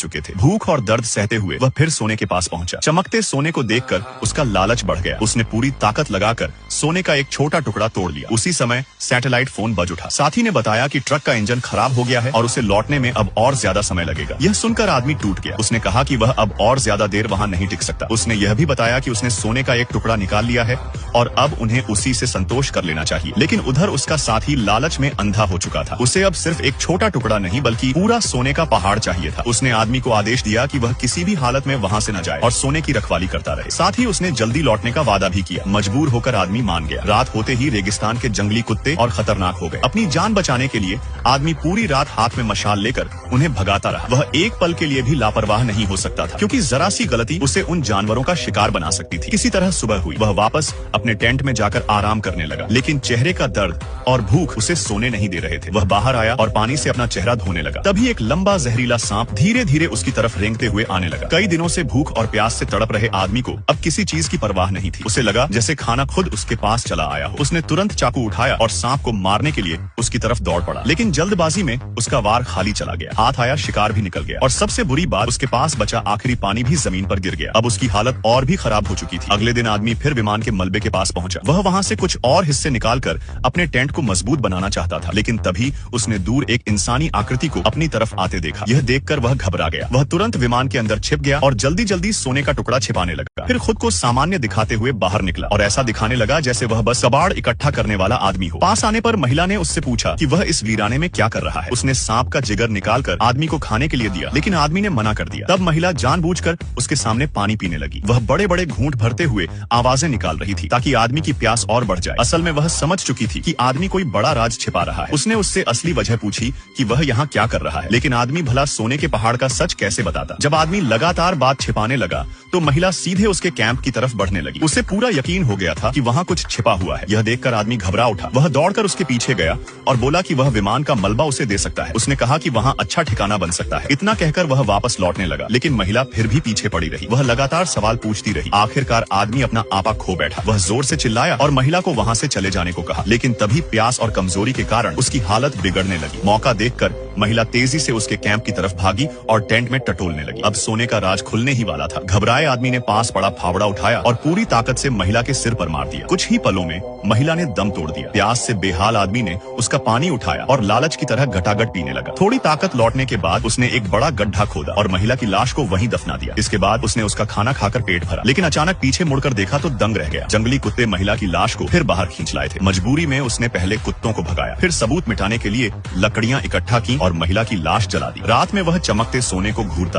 चुके थे। भूख और दर्द सहते हुए वह फिर सोने के पास पहुंचा। चमकते सोने को देखकर उसका लालच बढ़ गया। उसने पूरी ताकत लगाकर सोने का एक छोटा टुकड़ा तोड़ लिया। उसी समय सैटेलाइट फोन बज उठा। साथी ने बताया कि ट्रक का इंजन खराब हो गया है और उसे लौटने में अब और ज्यादा समय लगेगा। यह सुनकर आदमी टूट गया। उसने कहा कि वह अब और ज्यादा देर वहां नहीं टिक सकता। उसने यह भी बताया कि उसने सोने का एक टुकड़ा निकाल लिया है और अब उन्हें उसी से संतोष कर लेना चाहिए। लेकिन उधर उसका साथी लालच में अंधा हो चुका था। उसे अब सिर्फ एक छोटा टुकड़ा नहीं बल्कि पूरा सोने का पहाड़ चाहिए था। उसने आदमी को आदेश दिया कि वह किसी भी हालत में वहां से न जाए और सोने की रखवाली करता रहे। साथ ही उसने जल्दी लौटने का वादा भी किया। मजबूर होकर आदमी मान गया। रात होते ही रेगिस्तान के जंगली कुत्ते और खतरनाक हो गए। अपनी जान बचाने के लिए आदमी पूरी रात हाथ में मशाल लेकर उन्हें भगाता रहा। वह एक पल के लिए भी लापरवाह नहीं हो सकता था, क्योंकि जरा सी गलती उसे उन जानवरों का शिकार बना सकती थी। किसी तरह सुबह हुई। वह वापस अपने टेंट में जाकर आराम करने लगा, लेकिन चेहरे का दर्द और भूख उसे सोने नहीं दे रहे थे। वह बाहर आया और पानी से अपना चेहरा धोने लगा। तभी एक लंबा जहरीला सांप धीरे धीरे उसकी तरफ रेंगते हुए आने लगा। कई दिनों से भूख और प्यास से तड़प रहे आदमी को अब किसी चीज की परवाह नहीं थी। उसे लगा जैसे खाना खुद उसके पास चला आया हो। उसने तुरंत चाकू उठाया और सांप को मारने के लिए उसकी तरफ दौड़ पड़ा, लेकिन जल्दबाजी में उसका वार खाली चला गया। हाथ आया, शिकार भी निकल गया और सबसे बुरी बात, उसके पास बचा आखिरी पानी भी जमीन पर गिर गया। अब उसकी हालत और भी खराब हो चुकी थी। अगले दिन आदमी फिर विमान के मलबे के पास पहुंचा। वह वहां से कुछ और हिस्से निकालकर अपने टेंट को मजबूत बनाना चाहता था, लेकिन तभी उसने दूर एक इंसानी आकृति को अपनी तरफ आते देखा। यह देखकर वह घबरा गया। वह तुरंत विमान के अंदर छिप गया और जल्दी जल्दी सोने का टुकड़ा छिपाने लगा। फिर खुद को सामान्य दिखाते हुए बाहर निकला और ऐसा दिखाने लगा जैसे वह बस कबाड़ इकट्ठा करने वाला आदमी हो। पास आने पर महिला ने उससे पूछा कि वह इस वीराने में क्या कर रहा है। उसने सांप का जिगर निकालकर आदमी को खाने के लिए दिया, लेकिन आदमी ने मना कर दिया। तब महिला जानबूझकर उसके सामने पानी पीने लगी। वह बड़े बड़े घूंट भरते हुए आवाजें निकाल रही थी ताकि आदमी की प्यास और बढ़ जाए। असल में वह समझ चुकी थी कि आदमी कोई बड़ा राज छिपा रहा है। उसने उससे असली वजह पूछी कि वह यहाँ क्या कर रहा है, लेकिन आदमी भला सोने के पहाड़ का सच कैसे बताता। जब आदमी लगातार बात छिपाने लगा तो महिला सीधे उसके कैंप की तरफ बढ़ने लगी। उसे पूरा यकीन हो गया था कि वहाँ कुछ छिपा हुआ है। यह देखकर आदमी घबरा उठा। वह दौड़कर उसके पीछे गया और बोला कि वह विमान का मलबा उसे दे सकता है। उसने कहा कि वहाँ अच्छा ठिकाना बन सकता है। इतना कहकर वह वापस लौटने लगा, लेकिन महिला फिर भी पीछे पड़ी रही। वह लगातार सवाल पूछती रही। आखिरकार आदमी अपना आपा खो बैठा। वह जोर से चिल्लाया और महिला को वहाँ से चले जाने को कहा, लेकिन तभी प्यास और कमजोरी के कारण उसकी हालत बिगड़ने लगी। मौका देखकर महिला तेजी से उसके कैंप की तरफ भागी और टेंट में टटोलने लगी। अब सोने का राज खुलने ही वाला था। घबराए आदमी ने पास पड़ा फावड़ा उठाया और पूरी ताकत से महिला के सिर पर मार दिया। कुछ ही पलों में महिला ने दम तोड़ दिया। प्यास से बेहाल आदमी ने उसका पानी उठाया और लालच की तरह घटाघट पीने लगा। थोड़ी ताकत लौटने के बाद उसने एक बड़ा गड्ढा खोदा और महिला की लाश को वहीं दफना दिया। इसके बाद उसने उसका खाना खाकर पेट भरा, लेकिन अचानक पीछे मुड़कर देखा तो दंग रह गया। जंगली कुत्ते महिला की लाश को फिर बाहर खींच लाए थे। मजबूरी में उसने पहले कुत्तों को भगाया, फिर सबूत मिटाने के लिए लकड़ियां इकट्ठा की और महिला की लाश जला दी। रात में वह चमकते सोने को घूरता